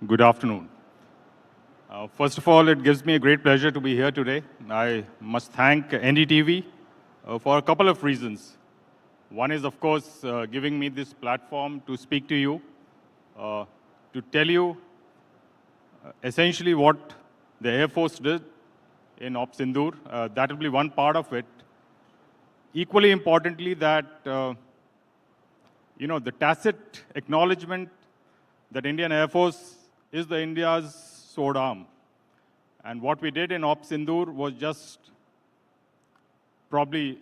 Good afternoon. First of all, it gives me a great pleasure to be here today. I must thank NDTV for a couple of reasons. One is, of course, giving me this platform to speak to you, to tell you essentially what the Air Force did in Op Sindoor. That will be one part of it. Equally importantly, that the tacit acknowledgement that Indian Air Force is the India's sword arm. And what we did in Op Sindoor was just probably,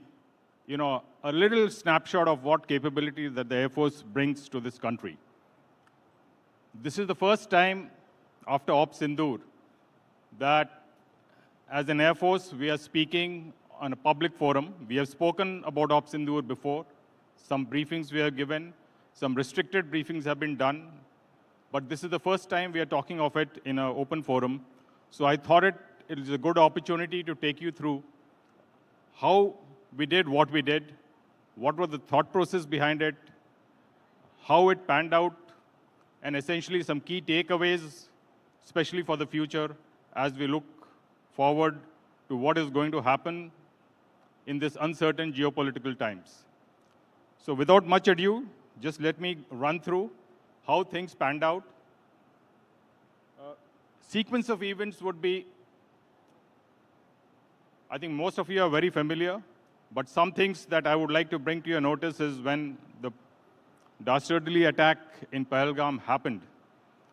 a little snapshot of what capability that the Air Force brings to this country. This is the first time after Op Sindoor that as an Air Force, we are speaking on a public forum. We have spoken about Op Sindoor before. Some briefings we have given, some restricted briefings have been done. But this is the first time we are talking of it in an open forum. So I thought it is a good opportunity to take you through how we did what we did, what was the thought process behind it, how it panned out, and essentially some key takeaways, especially for the future, as we look forward to what is going to happen in this uncertain geopolitical times. So without much ado, just let me run through how things panned out. Sequence of events would be, I think most of you are very familiar, but some things that I would like to bring to your notice is when the dastardly attack in Pahalgam happened,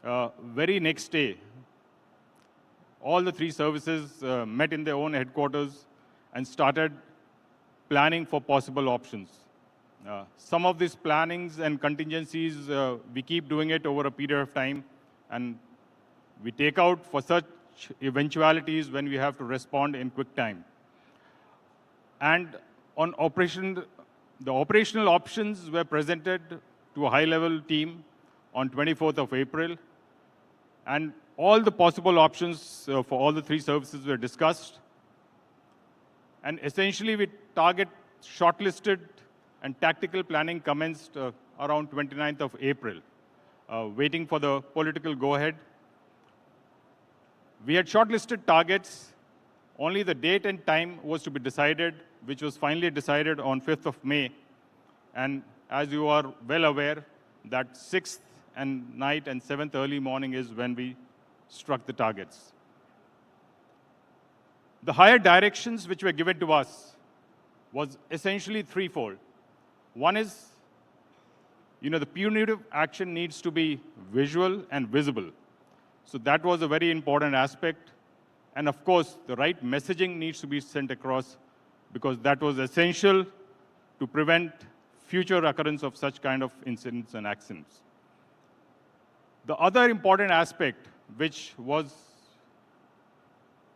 very next day, all the three services met in their own headquarters and started planning for possible options. Some of these plannings and contingencies, we keep doing it over a period of time, and we take out for such eventualities when we have to respond in quick time. And on the operational options were presented to a high-level team on 24th of April, and all the possible options for all the three services were discussed. And essentially, we target shortlisted and tactical planning commenced around 29th of April, waiting for the political go-ahead. We had shortlisted targets. Only the date and time was to be decided, which was finally decided on 5th of May. And as you are well aware, that 6th and night and 7th early morning is when we struck the targets. The higher directions which were given to us was essentially threefold. One is, the punitive action needs to be visual and visible. So that was a very important aspect. And of course, the right messaging needs to be sent across because that was essential to prevent future occurrence of such kind of incidents and accidents. The other important aspect, which was,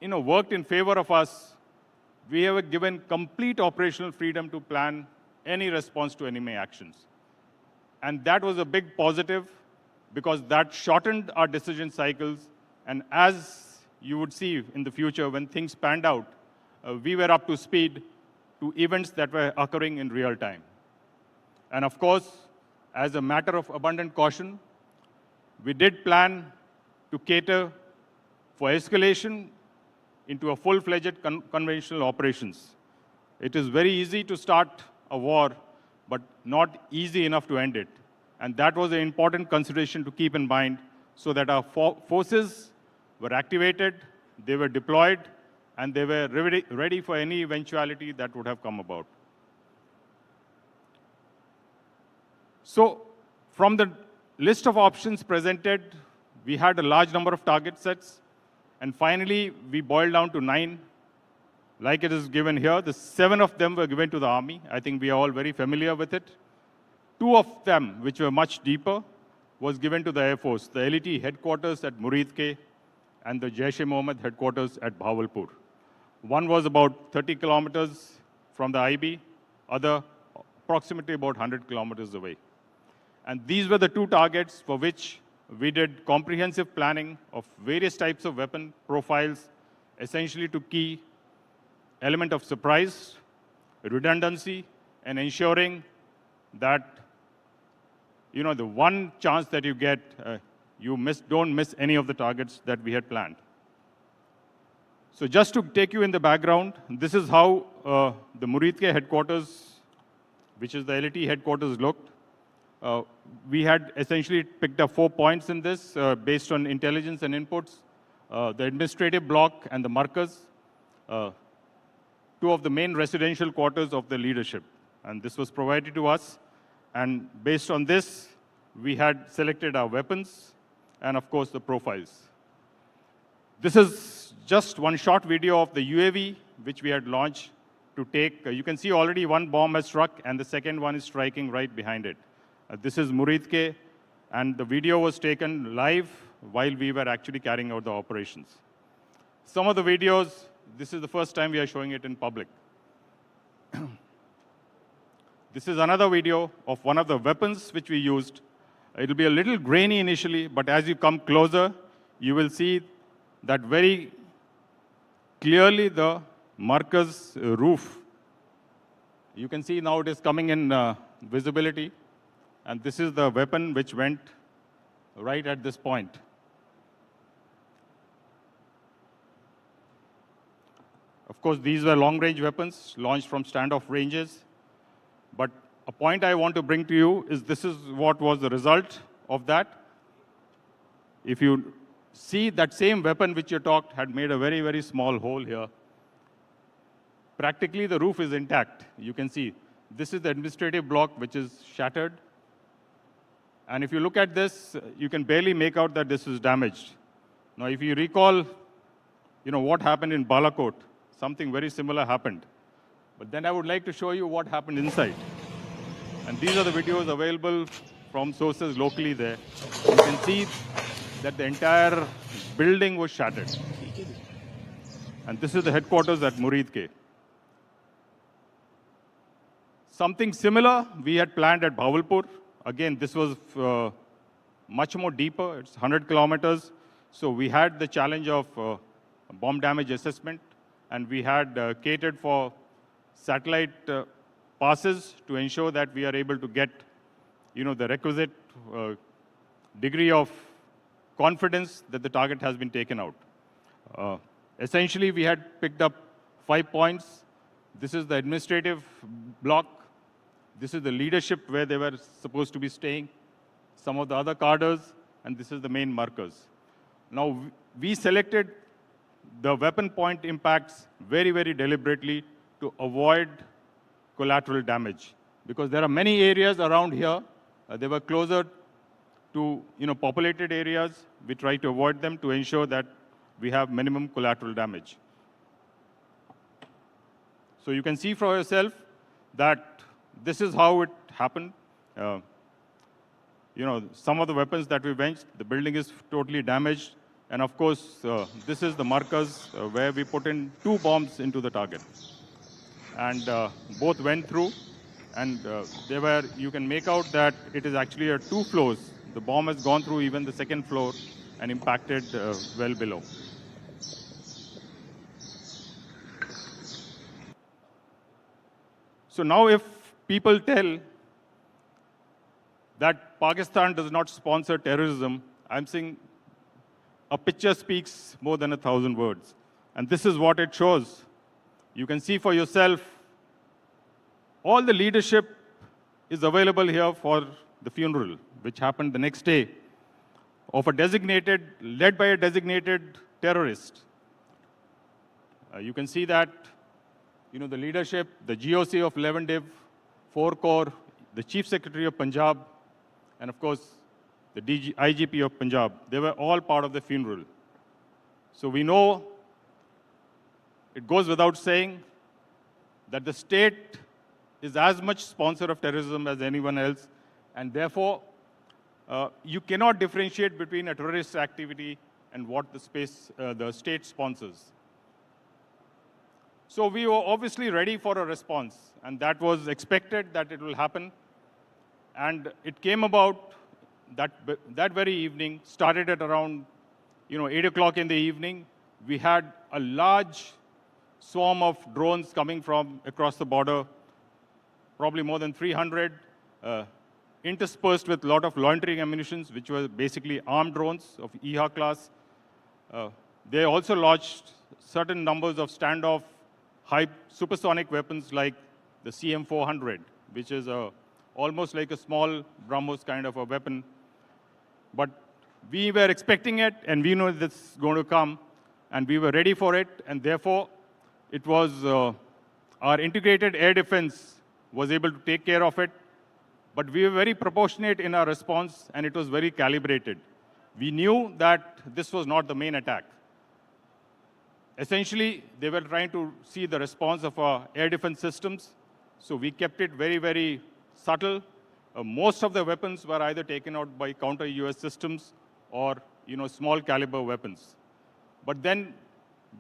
worked in favor of us, we have given complete operational freedom to plan any response to enemy actions. And that was a big positive because that shortened our decision cycles. And as you would see in the future, when things panned out, we were up to speed to events that were occurring in real time. And of course, as a matter of abundant caution, we did plan to cater for escalation into a full-fledged conventional operations. It is very easy to start a war, but not easy enough to end it. And that was an important consideration to keep in mind so that our forces were activated, they were deployed, and they were ready for any eventuality that would have come about. So from the list of options presented, we had a large number of target sets. And finally, we boiled down to 9. Like it is given here, the 7 of them were given to the Army. I think we are all very familiar with it. 2 of them, which were much deeper, was given to the Air Force, the LET headquarters at Muridke and the Jaish-e-Mohammed headquarters at Bahawalpur. One was about 30 kilometers from the IB, other approximately about 100 kilometers away. And these were the 2 targets for which we did comprehensive planning of various types of weapon profiles, essentially to key element of surprise, redundancy, and ensuring that, the one chance that you get, you don't miss any of the targets that we had planned. So just to take you in the background, this is how the Muridke headquarters, which is the LET headquarters, looked. We had essentially picked up 4 points in this based on intelligence and inputs, the administrative block and the markers, two of the main residential quarters of the leadership. And this was provided to us. And based on this, we had selected our weapons and, of course, the profiles. This is just one short video of the UAV, which we had launched to take. You can see already one bomb has struck, and the second one is striking right behind it. This is Muridke, and the video was taken live while we were actually carrying out the operations. Some of the videos, this is the first time we are showing it in public. This is another video of one of the weapons which we used. It will be a little grainy initially, but as you come closer, you will see that very clearly the marker's roof. You can see now it is coming in visibility. And this is the weapon which went right at this point. Of course, these were long-range weapons launched from standoff ranges. But a point I want to bring to you is this is what was the result of that. If you see that same weapon which you talked had made a very, very small hole here. Practically, the roof is intact. You can see this is the administrative block which is shattered. And if you look at this, you can barely make out that this is damaged. Now, if you recall, what happened in Balakot, something very similar happened. But then I would like to show you what happened inside. And these are the videos available from sources locally there. You can see that the entire building was shattered. And this is the headquarters at Muridke. Something similar we had planned at Bahawalpur. Again, this was much more deeper. It's 100 kilometers. So we had the challenge of bomb damage assessment, and we had catered for satellite passes to ensure that we are able to get, the requisite degree of confidence that the target has been taken out. Essentially, we had picked up 5 points. This is the administrative block. This is the leadership where they were supposed to be staying, some of the other cadres, and this is the main markers. Now, we selected the weapon point impacts very, very deliberately to avoid collateral damage, because there are many areas around here. They were closer to populated areas. We try to avoid them to ensure that we have minimum collateral damage. So you can see for yourself that this is how it happened. Some of the weapons that we benched, the building is totally damaged. And of course, this is the markers where we put in 2 bombs into the target. And both went through. And you can make out that it is actually 2 floors. The bomb has gone through even the 2nd floor and impacted well below. So now if people tell that Pakistan does not sponsor terrorism, I'm saying a picture speaks more than 1,000 words. And this is what it shows. You can see for yourself, all the leadership is available here for the funeral, which happened the next day, of led by a designated terrorist. You can see that, the leadership, the GOC of 11 Div, 4 Corps, the Chief Secretary of Punjab, and of course, the IGP of Punjab, they were all part of the funeral. So we know, it goes without saying, that the state is as much sponsor of terrorism as anyone else, and therefore, you cannot differentiate between a terrorist activity and what the state sponsors. So we were obviously ready for a response, and that was expected that it will happen. And it came about that very evening, started at around 8 o'clock in the evening. We had a large swarm of drones coming from across the border, probably more than 300, interspersed with a lot of loitering ammunitions, which were basically armed drones of EHA class. They also launched certain numbers of standoff high supersonic weapons like the CM400, which is almost like a small BrahMos kind of a weapon. But we were expecting it, and we know this is going to come, and we were ready for it, and therefore, it was our integrated air defense was able to take care of it. But we were very proportionate in our response, and it was very calibrated. We knew that this was not the main attack. Essentially, they were trying to see the response of our air defense systems, so we kept it very, very subtle. Most of the weapons were either taken out by counter-US systems or small caliber weapons. But then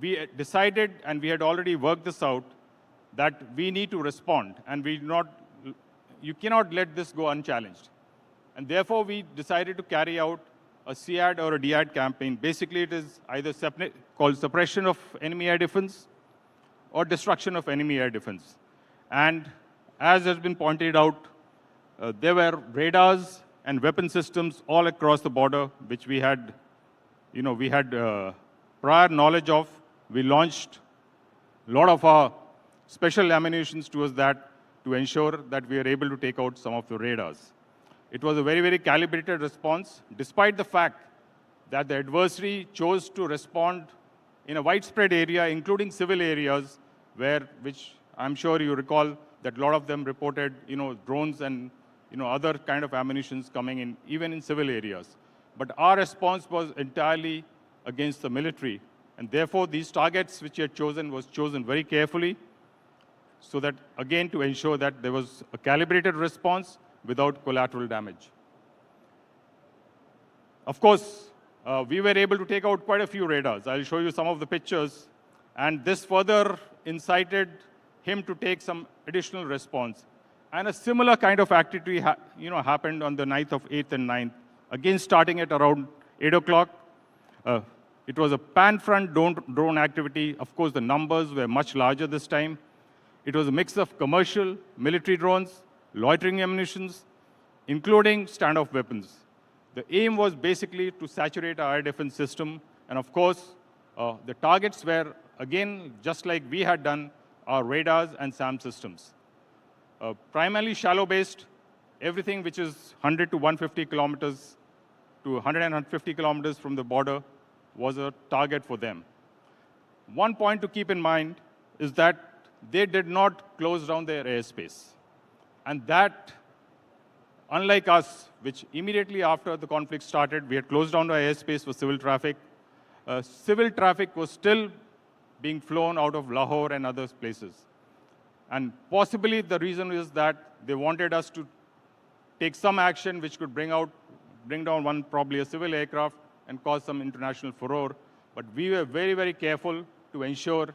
we decided, and we had already worked this out, that we need to respond, and you cannot let this go unchallenged. And therefore, we decided to carry out a SEAD or a DIAD campaign. Basically, it is either called suppression of enemy air defense or destruction of enemy air defense. And as has been pointed out, there were radars and weapon systems all across the border, which we had prior knowledge of. We launched a lot of our special ammunitions towards that to ensure that we are able to take out some of the radars. It was a very, very calibrated response, despite the fact that the adversary chose to respond in a widespread area, including civil areas, which I'm sure you recall that a lot of them reported, drones and other kind of ammunitions coming in, even in civil areas. But our response was entirely against the military, and therefore these targets which we had chosen was chosen very carefully, so that again to ensure that there was a calibrated response without collateral damage. Of course, we were able to take out quite a few radars. I'll show you some of the pictures, and this further incited him to take some additional response. And a similar kind of activity happened on the 9th of 8th and 9th, again starting at around 8 o'clock. It was a pan-front drone activity. Of course, the numbers were much larger this time. It was a mix of commercial, military drones, loitering ammunitions, including standoff weapons. The aim was basically to saturate our air defense system. And of course, the targets were, again, just like we had done, our radars and SAM systems. Primarily shallow-based, everything which is 100 to 150 kilometers to 150 kilometers from the border was a target for them. One point to keep in mind is that they did not close down their airspace. And that, unlike us, which immediately after the conflict started, we had closed down our airspace for civil traffic. Civil traffic was still being flown out of Lahore and other places. And possibly the reason is that they wanted us to take some action which could bring down probably a civil aircraft and cause some international furore. But we were very, very careful to ensure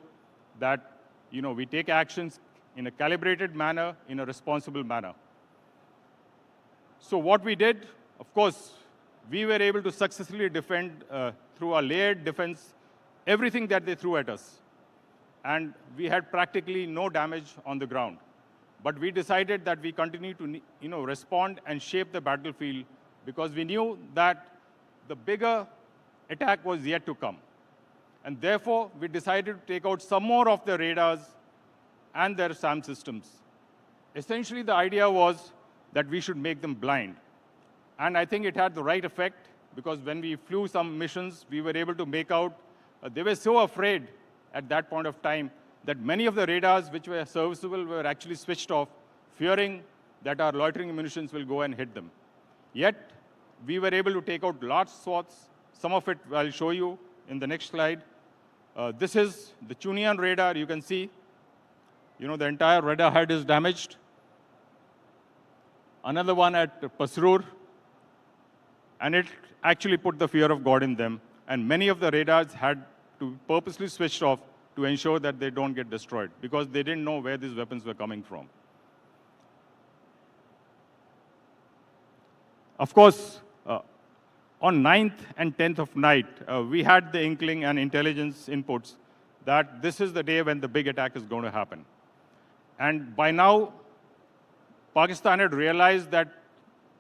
that we take actions in a calibrated manner, in a responsible manner. So what we did, of course, we were able to successfully defend through our layered defense everything that they threw at us. And we had practically no damage on the ground. But we decided that we continue to respond and shape the battlefield, because we knew that the bigger attack was yet to come. And therefore, we decided to take out some more of the radars and their SAM systems. Essentially, the idea was that we should make them blind. And I think it had the right effect, because when we flew some missions, we were able to make out, they were so afraid at that point of time that many of the radars which were serviceable were actually switched off, fearing that our loitering munitions will go and hit them. Yet, we were able to take out large swaths. Some of it I'll show you in the next slide. This is the Chunian radar. You can see, the entire radar head is damaged. Another one at Pasrur, and it actually put the fear of God in them. And many of the radars had to purposely switched off to ensure that they don't get destroyed, because they didn't know where these weapons were coming from. Of course, on 9th and 10th of night, we had the inkling and intelligence inputs that this is the day when the big attack is going to happen. And by now, Pakistan had realized that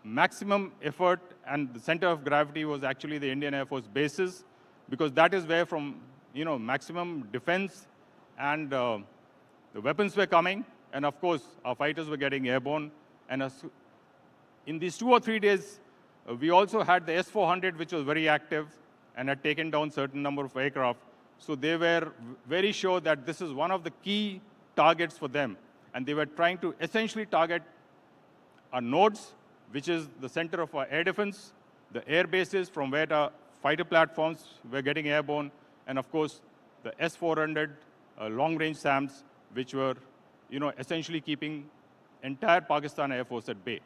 maximum effort and the center of gravity was actually the Indian Air Force bases, because that is where from, maximum defense and the weapons were coming. And of course, our fighters were getting airborne. And in these 2 or 3 days, we also had the S-400, which was very active and had taken down certain number of aircraft. So they were very sure that this is one of the key targets for them. And they were trying to essentially target our nodes, which is the center of our air defense, the air bases from where the fighter platforms were getting airborne, and of course, the S-400 long-range SAMs, which were, essentially keeping entire Pakistan Air Force at bay.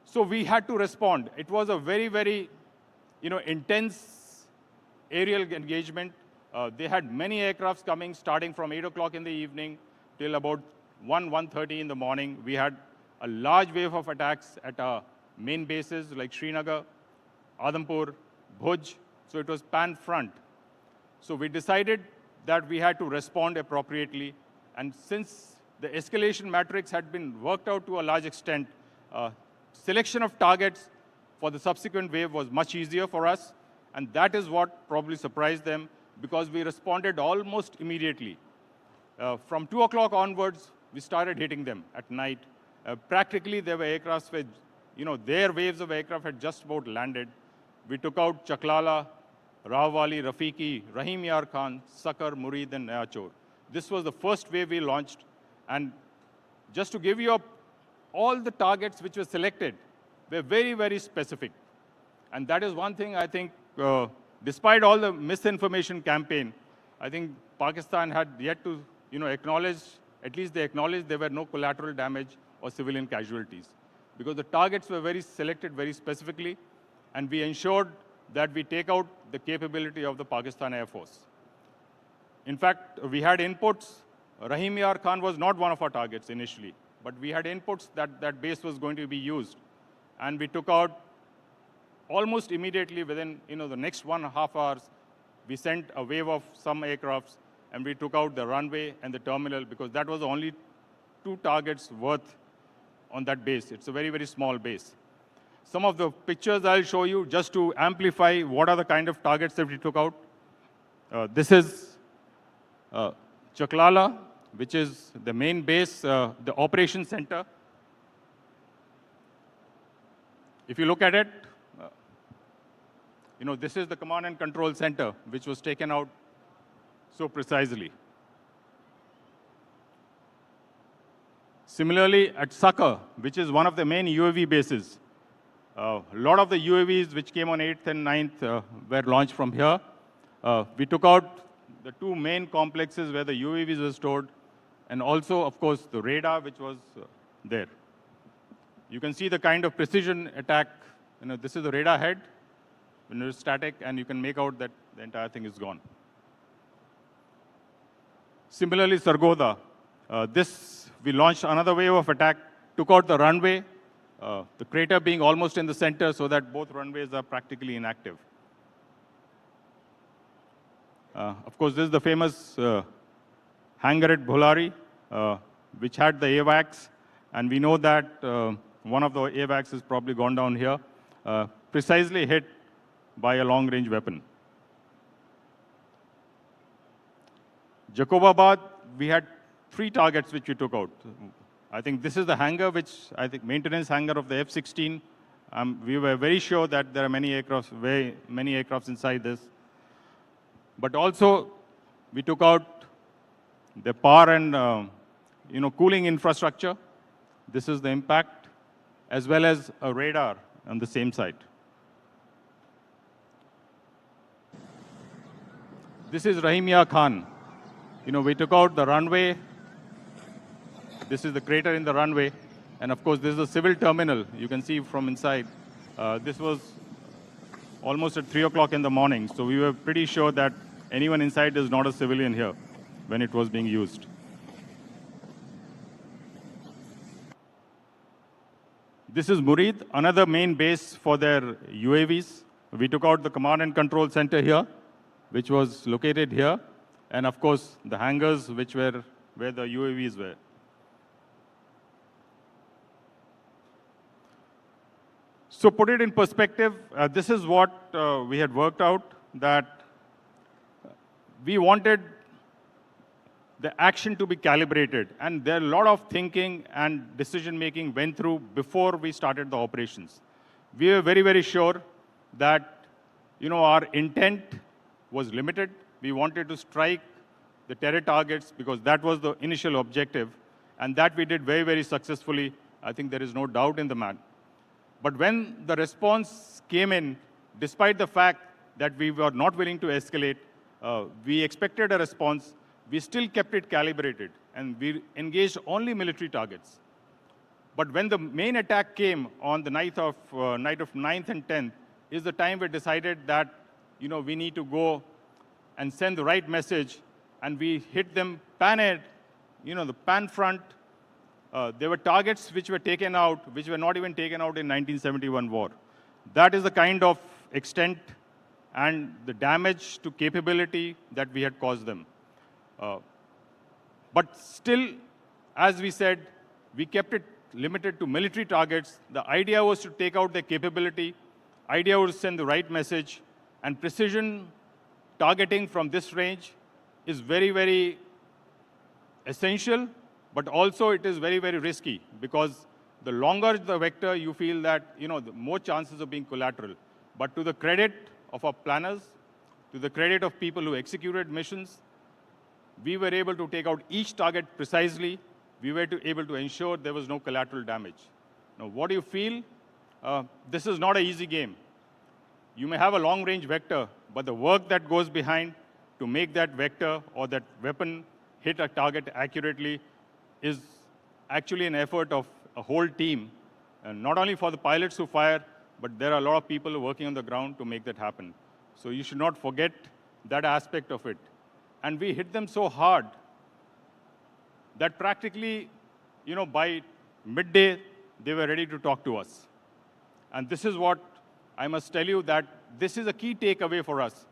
So we had to respond. It was a very, very, intense aerial engagement. They had many aircrafts coming, starting from 8 o'clock in the evening till about 1:30 in the morning. We had a large wave of attacks at our main bases like Srinagar, Adampur, Bhuj. So it was pan-front. So we decided that we had to respond appropriately. And since the escalation matrix had been worked out to a large extent, selection of targets for the subsequent wave was much easier for us. And that is what probably surprised them, because we responded almost immediately. From 2 o'clock onwards, we started hitting them at night. Practically, there were aircrafts where, their waves of aircraft had just about landed. We took out Chaklala, Rawali, Rafiqi, Rahim Yar Khan, Sakar, Murid, and Ayachor. This was the first wave we launched. And just to give you all the targets which were selected were very, very specific. And that is one thing I think, despite all the misinformation campaign, I think Pakistan had yet to, acknowledge, at least they acknowledged there were no collateral damage or civilian casualties. Because the targets were very selected very specifically, and we ensured that we take out the capability of the Pakistan Air Force. In fact, we had inputs. Rahim Yar Khan was not one of our targets initially, but we had inputs that that base was going to be used. And we took out almost immediately within the next 1.5 hours, we sent a wave of some aircrafts, and we took out the runway and the terminal, because that was the only 2 targets worth on that base. It's a very, very small base. Some of the pictures I'll show you just to amplify what are the kind of targets that we took out. This is Chaklala, which is the main base, the operation center. If you look at it, this is the command and control center, which was taken out so precisely. Similarly, at Sakar, which is one of the main UAV bases, a lot of the UAVs which came on 8th and 9th were launched from here. We took out the 2 main complexes where the UAVs were stored, and also, of course, the radar which was there. You can see the kind of precision attack. This is the radar head when it's static, and you can make out that the entire thing is gone. Similarly, Sargodha. We launched another wave of attack, took out the runway, the crater being almost in the center so that both runways are practically inactive. Of course, this is the famous hangar at Bholari, which had the AWACS, and we know that one of the AWACS has probably gone down here, precisely hit by a long-range weapon. Jacobabad, we had 3 targets which we took out. I think this is the hangar, which I think maintenance hangar of the F-16. We were very sure that there are many aircrafts inside this. But also, we took out the power and cooling infrastructure. This is the impact, as well as a radar on the same site. This is Rahim Yar Khan. We took out the runway. This is the crater in the runway. And of course, this is the civil terminal. You can see from inside. This was almost at 3 o'clock in the morning. So we were pretty sure that anyone inside is not a civilian here when it was being used. This is Murid, another main base for their UAVs. We took out the command and control center here, which was located here. And of course, the hangars, which were where the UAVs were. So put it in perspective, this is what we had worked out, that we wanted the action to be calibrated. And there are a lot of thinking and decision-making went through before we started the operations. We were very, very sure that, our intent was limited. We wanted to strike the terror targets because that was the initial objective. And that we did very, very successfully. I think there is no doubt in the matter. But when the response came in, despite the fact that we were not willing to escalate, we expected a response. We still kept it calibrated, and we engaged only military targets. But when the main attack came on the night of 9th and 10th, is the time we decided that, we need to go and send the right message, and we hit them pan-air, the pan front. There were targets which were taken out, which were not even taken out in 1971 war. That is the kind of extent and the damage to capability that we had caused them. But still, as we said, we kept it limited to military targets. The idea was to take out their capability. Idea was to send the right message. And precision targeting from this range is very, very essential, but also it is very, very risky, because the longer the vector, you feel that, the more chances of being collateral. But to the credit of our planners, to the credit of people who executed missions, we were able to take out each target precisely. We were able to ensure there was no collateral damage. Now, what do you feel? This is not an easy game. You may have a long-range vector, but the work that goes behind to make that vector or that weapon hit a target accurately is actually an effort of a whole team, and not only for the pilots who fire, but there are a lot of people working on the ground to make that happen. So you should not forget that aspect of it. And we hit them so hard that practically, by midday, they were ready to talk to us. And this is what I must tell you, that this is a key takeaway for us,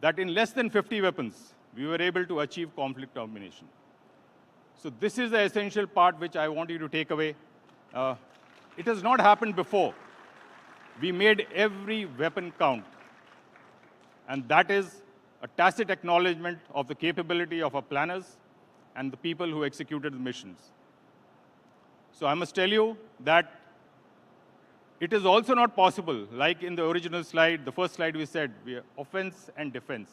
that in less than 50 weapons, we were able to achieve conflict domination. So this is the essential part which I want you to take away. It has not happened before. We made every weapon count. And that is a tacit acknowledgement of the capability of our planners and the people who executed the missions. So I must tell you that it is also not possible, like in the original slide, the first slide we said, we are offense and defense.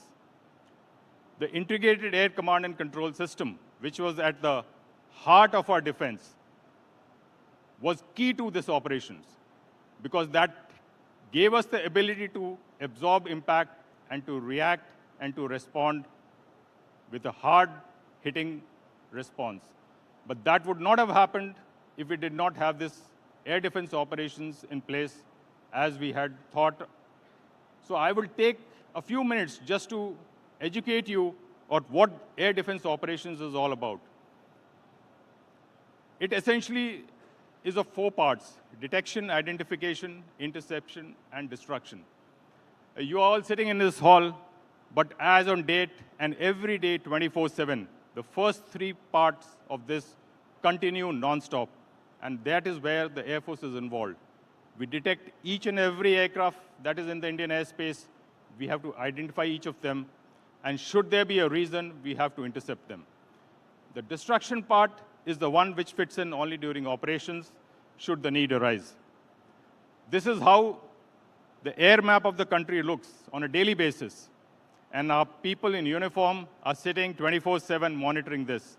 The integrated air command and control system, which was at the heart of our defense, was key to this operations, because that gave us the ability to absorb impact and to react and to respond with a hard-hitting response. But that would not have happened if we did not have this air defense operations in place as we had thought. So I will take a few minutes just to educate you on what air defense operations is all about. It essentially is of 4 parts: detection, identification, interception, and destruction. You are all sitting in this hall, but as on date and every day 24/7, the first 3 parts of this continue non-stop. And that is where the Air Force is involved. We detect each and every aircraft that is in the Indian airspace. We have to identify each of them. And should there be a reason, we have to intercept them. The destruction part is the one which fits in only during operations, should the need arise. This is how the air map of the country looks on a daily basis. And our people in uniform are sitting 24/7 monitoring this.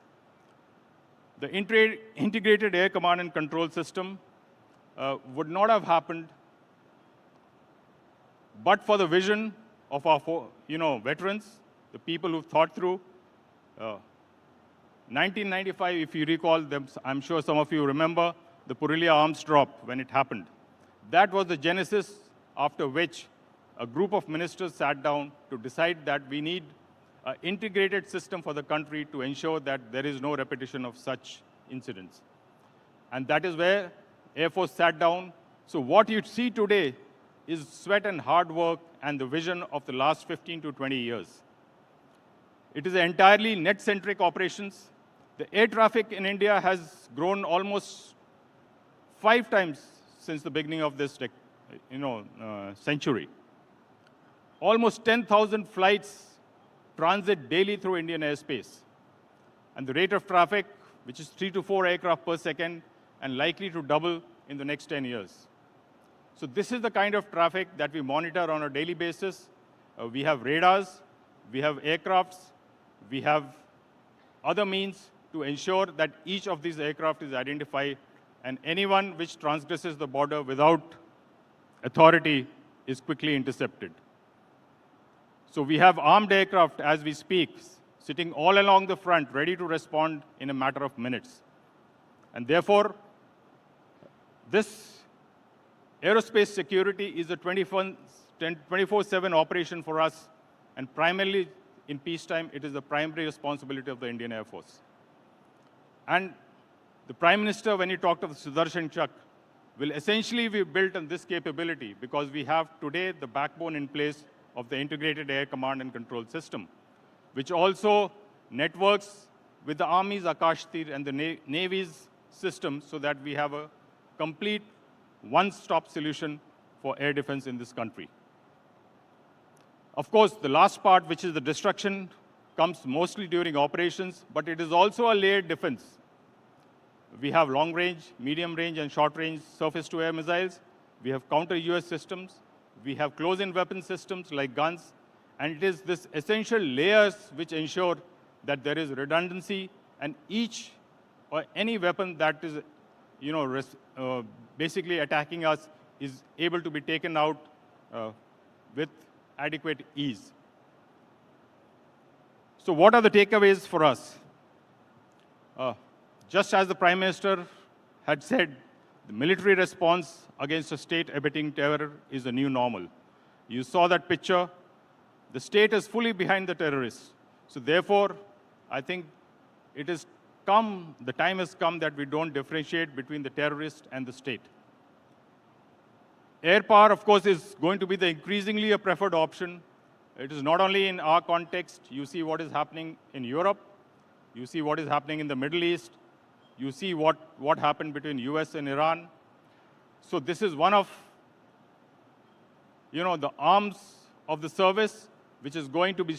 The integrated air command and control system would not have happened but for the vision of our veterans, the people who've thought through. 1995, if you recall, I'm sure some of you remember the Purulia arms drop when it happened. That was the genesis after which a group of ministers sat down to decide that we need an integrated system for the country to ensure that there is no repetition of such incidents. And that is where Air Force sat down. So what you see today is sweat and hard work and the vision of the last 15 to 20 years. It is entirely net-centric operations. The air traffic in India has grown almost 5 times since the beginning of this century. Almost 10,000 flights transit daily through Indian airspace. And the rate of traffic, which is 3 to 4 aircraft per second, and likely to double in the next 10 years. So this is the kind of traffic that we monitor on a daily basis. We have radars, we have aircrafts, we have other means to ensure that each of these aircraft is identified, and anyone which transgresses the border without authority is quickly intercepted. So we have armed aircraft as we speak, sitting all along the front, ready to respond in a matter of minutes. And therefore, this aerospace security is a 24/7 operation for us, and primarily in peacetime, it is the primary responsibility of the Indian Air Force. And the Prime Minister, when he talked of the Sudarshan Chak, will essentially be built on this capability because we have today the backbone in place of the Integrated Air Command and Control System, which also networks with the Army's Akash Tir and the Navy's system so that we have a complete one-stop solution for air defense in this country. Of course, the last part, which is the destruction, comes mostly during operations, but it is also a layered defense. We have long-range, medium-range, and short-range surface-to-air missiles. We have counter-US systems. We have close-in weapon systems like guns. And it is this essential layers which ensure that there is redundancy, and each or any weapon that is basically attacking us is able to be taken out with adequate ease. So what are the takeaways for us? Just as the Prime Minister had said, the military response against a state abetting terror is the new normal. You saw that picture. The state is fully behind the terrorists. So therefore, I think the time has come that we don't differentiate between the terrorist and the state. Air power, of course, is going to be the increasingly a preferred option. It is not only in our context. You see what is happening in Europe. You see what is happening in the Middle East. You see what happened between US and Iran. So this is one of the arms of the service which is going to be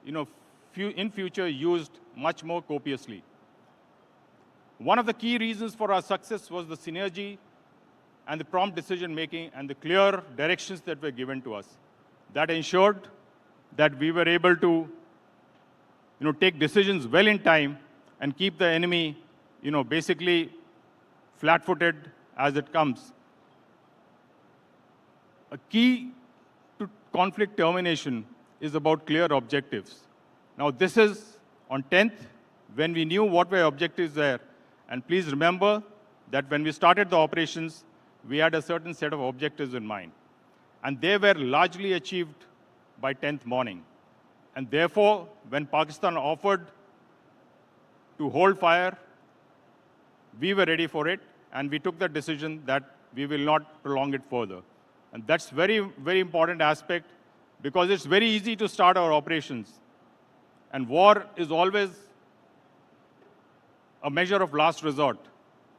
in future used much more copiously. One of the key reasons for our success was the synergy and the prompt decision-making and the clear directions that were given to us. That ensured that we were able to take decisions well in time and keep the enemy basically flat-footed as it comes. A key to conflict termination is about clear objectives. Now, this is on 10th, when we knew what were objectives there. And please remember that when we started the operations, we had a certain set of objectives in mind. And they were largely achieved by 10th morning. And therefore, when Pakistan offered to hold fire, we were ready for it, and we took the decision that we will not prolong it further. And that's very, very important aspect, because it's very easy to start our operations. And war is always a measure of last resort.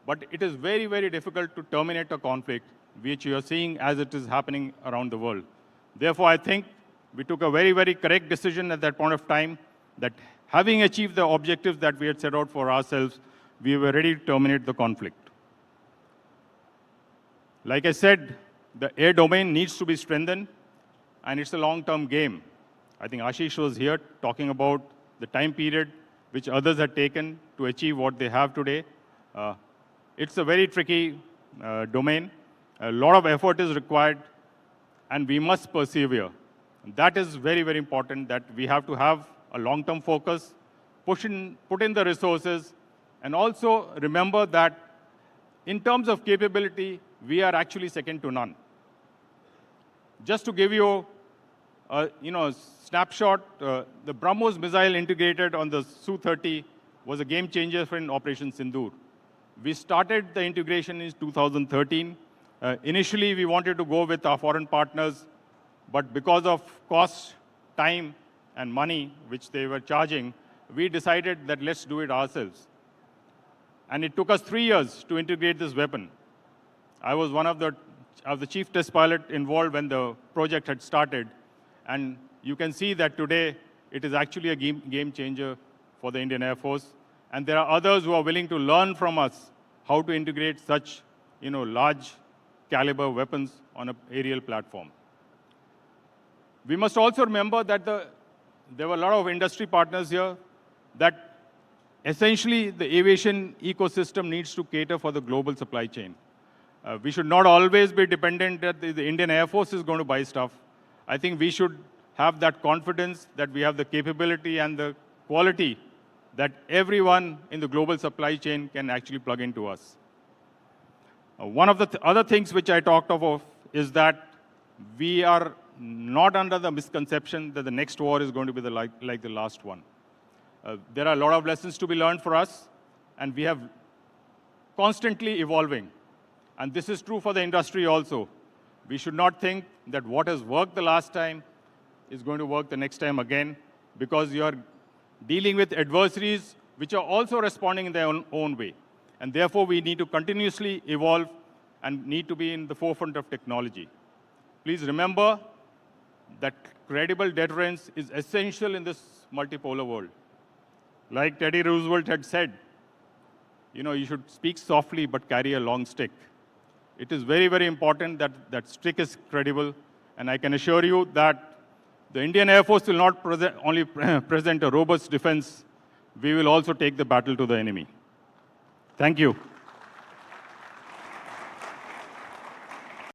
But it is very, very difficult to terminate a conflict, which you are seeing as it is happening around the world. Therefore, I think we took a very, very correct decision at that point of time, that having achieved the objectives that we had set out for ourselves, we were ready to terminate the conflict. Like I said, the air domain needs to be strengthened, and it's a long-term game. I think Ashish was here talking about the time period which others had taken to achieve what they have today. It's a very tricky domain. A lot of effort is required, and we must persevere. And that is very, very important, that we have to have a long-term focus, put in the resources, and also remember that in terms of capability, we are actually second to none. Just to give you a snapshot, the BrahMos missile integrated on the Su-30 was a game changer in Operation Sindoor. We started the integration in 2013. Initially, we wanted to go with our foreign partners, but because of cost, time, and money which they were charging, we decided that let's do it ourselves. And it took us 3 years to integrate this weapon. I was one of the I was the chief test pilot involved when the project had started. And you can see that today it is actually a game changer for the Indian Air Force. And there are others who are willing to learn from us how to integrate such large caliber weapons on an aerial platform. We must also remember that there were a lot of industry partners here that essentially the aviation ecosystem needs to cater for the global supply chain. We should not always be dependent that the Indian Air Force is going to buy stuff. I think we should have that confidence that we have the capability and the quality that everyone in the global supply chain can actually plug into us. One of the other things which I talked of is that we are not under the misconception that the next war is going to be like the last one. There are a lot of lessons to be learned for us, and we have constantly evolving. And this is true for the industry also. We should not think that what has worked the last time is going to work the next time again, because you are dealing with adversaries which are also responding in their own way. And therefore, we need to continuously evolve and need to be in the forefront of technology. Please remember that credible deterrence is essential in this multipolar world. Like Teddy Roosevelt had said, you should speak softly but carry a long stick. It is very, very important that that stick is credible. And I can assure you that the Indian Air Force will not only present a robust defense, we will also take the battle to the enemy. Thank you.